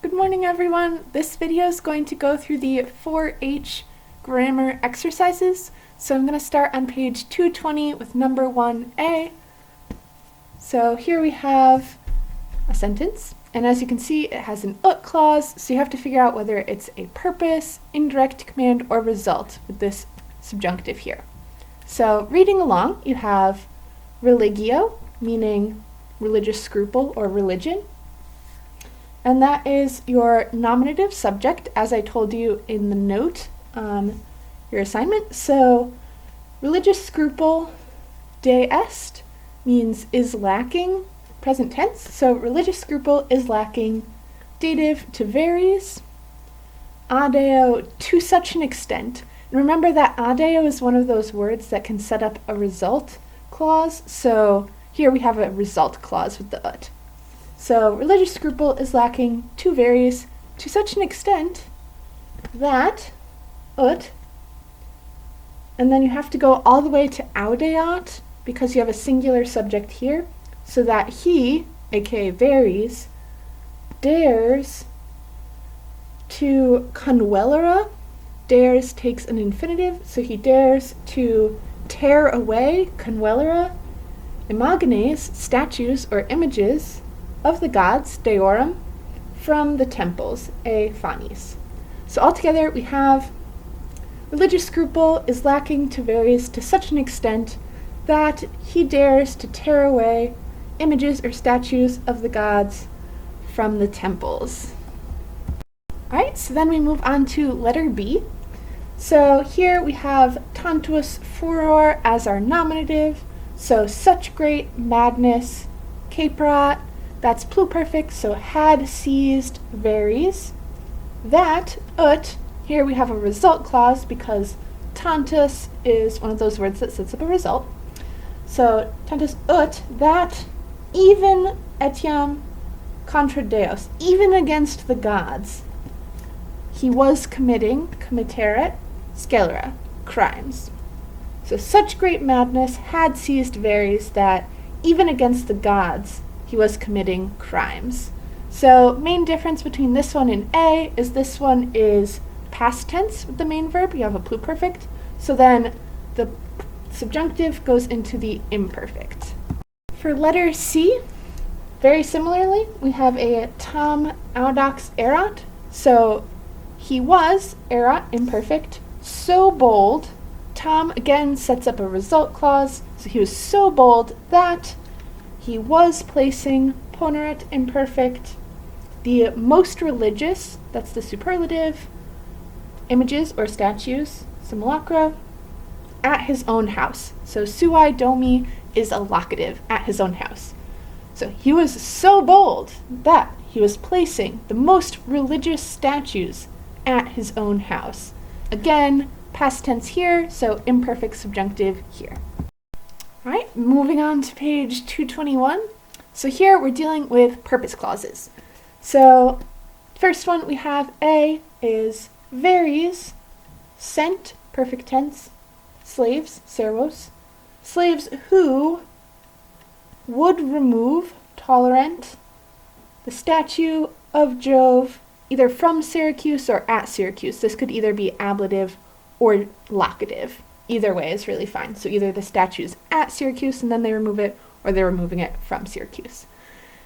Good morning, everyone. This video is going to go through the 4-H grammar exercises. So I'm going to start on page 220 with number 1A. So here we have a sentence, and as you can see, it has an ut clause, so you have to figure out whether it's a purpose, indirect command, or result with this subjunctive here. So reading along, you have religio, meaning religious scruple or religion. And that is your nominative subject, as I told you in the note on your assignment. So religious scruple, de est, means is lacking, present tense. So religious scruple is lacking, dative to varies, adeo to such an extent. And remember that adeo is one of those words that can set up a result clause. So here we have a result clause with the ut. So religious scruple is lacking to varies to such an extent that ut, and then you have to go all the way to audeat because you have a singular subject here, so that he, aka varies, dares to convelere. Dares takes an infinitive, so he dares to tear away, convelere, imagines, statues or images, of the gods, deorum, from the temples, phanes. So altogether we have religious scruple is lacking to varies to such an extent that he dares to tear away images or statues of the gods from the temples. Alright, so then we move on to letter B. So here we have tantuus furor as our nominative, so such great madness, caperat, that's pluperfect, so had seized varies. That, ut, here we have a result clause because tantus is one of those words that sets up a result. So tantus ut, that even etiam contra deos, even against the gods, he was committing, committeret, scalera, crimes. So such great madness had seized varies that even against the gods, he was committing crimes. So main difference between this one and A is this one is past tense with the main verb. You have a pluperfect. So then the subjunctive goes into the imperfect. For letter C, very similarly, we have a tam audax erat. So he was, erat, imperfect, so bold. Tam again sets up a result clause. So he was so bold that he was placing, poneret, imperfect, the most religious, that's the superlative, images or statues, simulacra, at his own house. So sui domi is a locative, at his own house. So he was so bold that he was placing the most religious statues at his own house. Again, past tense here, so imperfect subjunctive here. Alright, moving on to page 221. So here we're dealing with purpose clauses. So first one we have A is varies, sent, perfect tense, slaves, servos, slaves who would remove, tolerant, the statue of Jove either from Syracuse or at Syracuse. This could either be ablative or locative. Either way is really fine. So either the statue's at Syracuse and then they remove it, or they're removing it from Syracuse.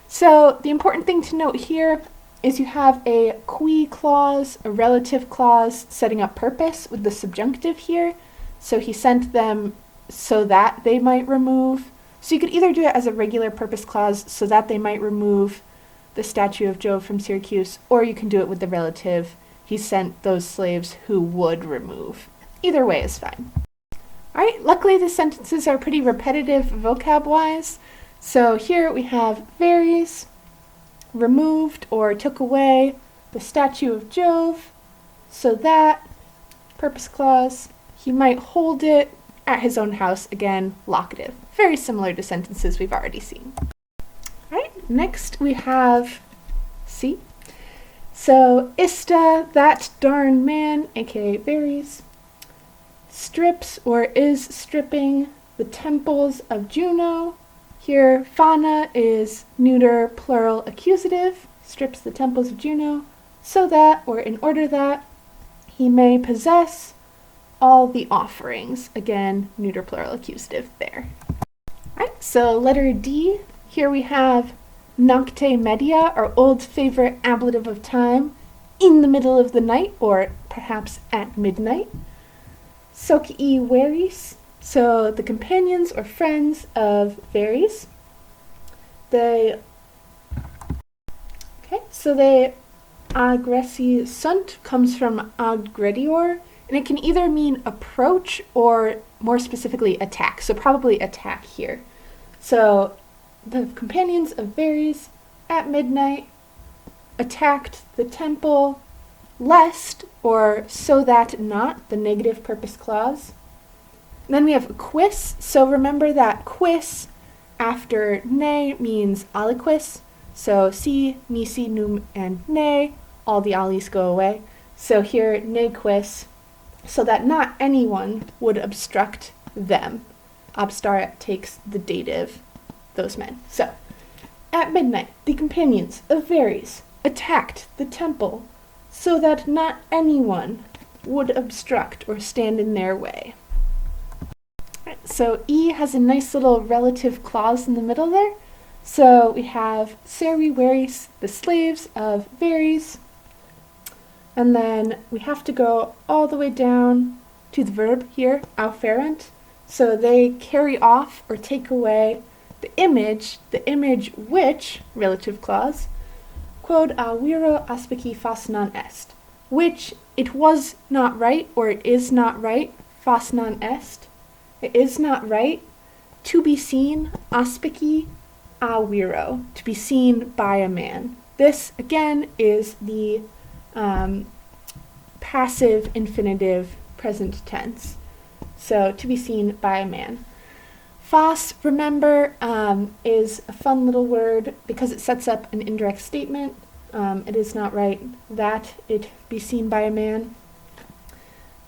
So the important thing to note here is you have a qui clause, a relative clause, setting up purpose with the subjunctive here. So he sent them so that they might remove. So you could either do it as a regular purpose clause so that they might remove the statue of Jove from Syracuse, or you can do it with the relative. He sent those slaves who would remove. Either way is fine. Alright, luckily the sentences are pretty repetitive vocab-wise. So here we have varies, removed or took away the statue of Jove, so that, purpose clause, he might hold it at his own house, again, locative. Very similar to sentences we've already seen. Alright, next we have C. So ista, that darn man, aka varies, strips or is stripping the temples of Juno. Here, phana is neuter plural accusative, strips the temples of Juno, so that, or in order that, he may possess all the offerings. Again, neuter plural accusative there. Alright, so letter D, here we have nocte media, our old favorite ablative of time, in the middle of the night, or perhaps at midnight. Socii veris, so the companions or friends of Veres. They agressi sunt comes from aggredior, and it can either mean approach or more specifically attack, so probably attack here. So the companions of Veres at midnight attacked the temple lest, or so that not, the negative purpose clause. And then we have quis, so remember that quis after ne means aliquis, so si, nisi, num, and ne, all the alis go away. So here, ne quis, so that not anyone would obstruct them. Obstare takes the dative, those men. So, at midnight, the companions of Veres attacked the temple so that not anyone would obstruct or stand in their way. So E has a nice little relative clause in the middle there. So we have servi veris, the slaves of Veres, and then we have to go all the way down to the verb here, auferent. So they carry off or take away the image which, relative clause, quod a viro aspici fascinan est, which it was not right, or it is not right, fascinan est, it is not right, to be seen, aspici a viro, to be seen by a man. This, again, is the passive infinitive present tense. So, to be seen by a man. Fas, remember, is a fun little word because it sets up an indirect statement. It is not right that it be seen by a man.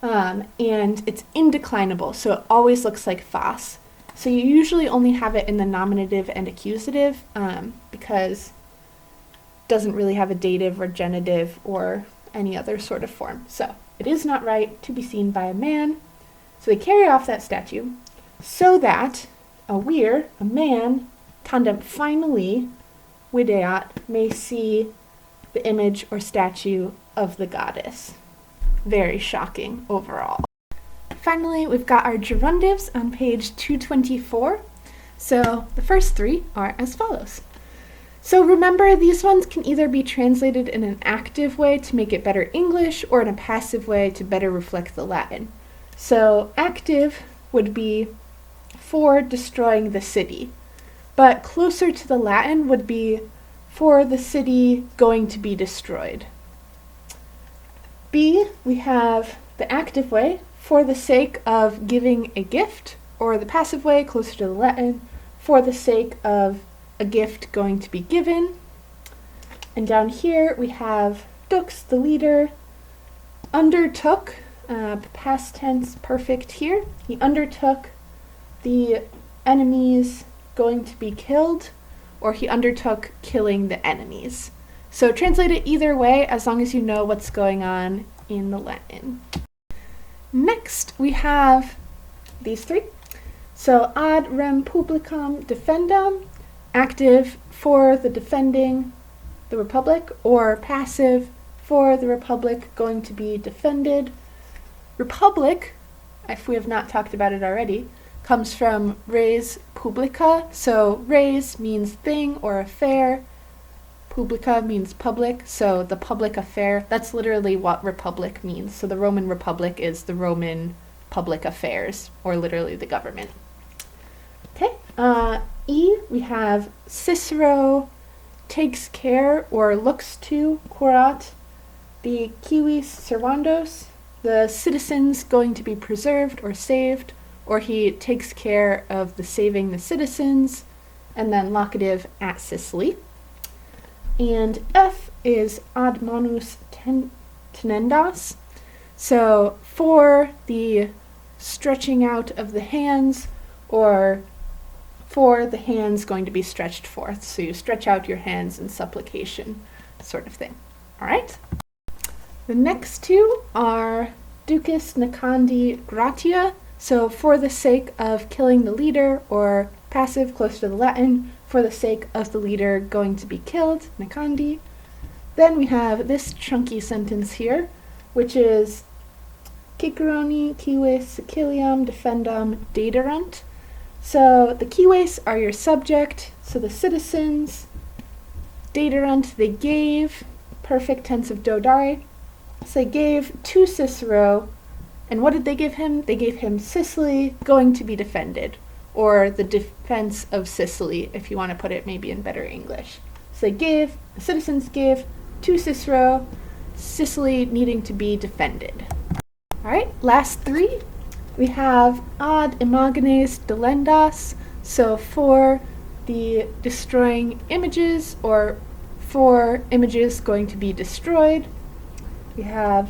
And it's indeclinable, so it always looks like fas. So you usually only have it in the nominative and accusative because it doesn't really have a dative or genitive or any other sort of form. So it is not right to be seen by a man. So they carry off that statue so that a vir, a man, tandem finally videat, may see the image or statue of the goddess. Very shocking overall. Finally, we've got our gerundives on page 224. So the first three are as follows. So remember, these ones can either be translated in an active way to make it better English or in a passive way to better reflect the Latin. So active would be for destroying the city, but closer to the Latin would be for the city going to be destroyed. B, we have the active way, for the sake of giving a gift, or the passive way, closer to the Latin, for the sake of a gift going to be given. And down here we have dux, the leader, undertook, past tense perfect here. He undertook the enemies going to be killed, or he undertook killing the enemies. So translate it either way as long as you know what's going on in the Latin. Next, we have these three. So ad rem publicam defendam, active for the defending the republic, or passive for the republic going to be defended. Republic, if we have not talked about it already, comes from res publica. So res means thing or affair. Publica means public, so the public affair, that's literally what republic means. So the Roman Republic is the Roman public affairs, or literally the government. Okay, E, we have Cicero takes care or looks to, curat, the civis servandos, the citizens going to be preserved or saved, or he takes care of the saving the citizens, and then locative at Sicily. And F is ad manus tenendas, so for the stretching out of the hands, or for the hands going to be stretched forth. So you stretch out your hands in supplication sort of thing. All right? The next two are ducis necandi gratia, so for the sake of killing the leader, or passive, close to the Latin, for the sake of the leader going to be killed, necandi. Then we have this chunky sentence here, which is Ciceroni cives Siciliam defendam daederant. So the cives are your subject, so the citizens. Daederant, they gave, perfect tense of dodare. So they gave to Cicero, and what did they give him? They gave him Sicily going to be defended, or the defense of Sicily, if you want to put it maybe in better English. So the citizens gave to Cicero, Sicily needing to be defended. All right, last three. We have ad imagenes delendas, so for the destroying images, or for images going to be destroyed. We have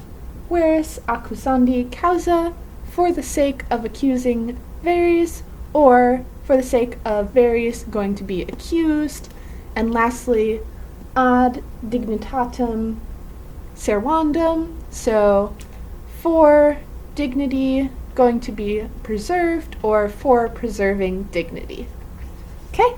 veris accusandi causa, for the sake of accusing veris, or for the sake of veris going to be accused. And lastly, ad dignitatem servandum, so for dignity going to be preserved, or for preserving dignity. Okay?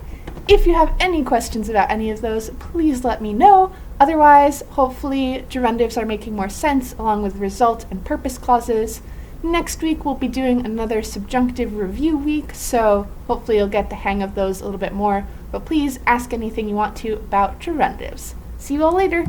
If you have any questions about any of those, please let me know. Otherwise, hopefully gerundives are making more sense along with result and purpose clauses. Next week we'll be doing another subjunctive review week, so hopefully you'll get the hang of those a little bit more. But please ask anything you want to about gerundives. See you all later!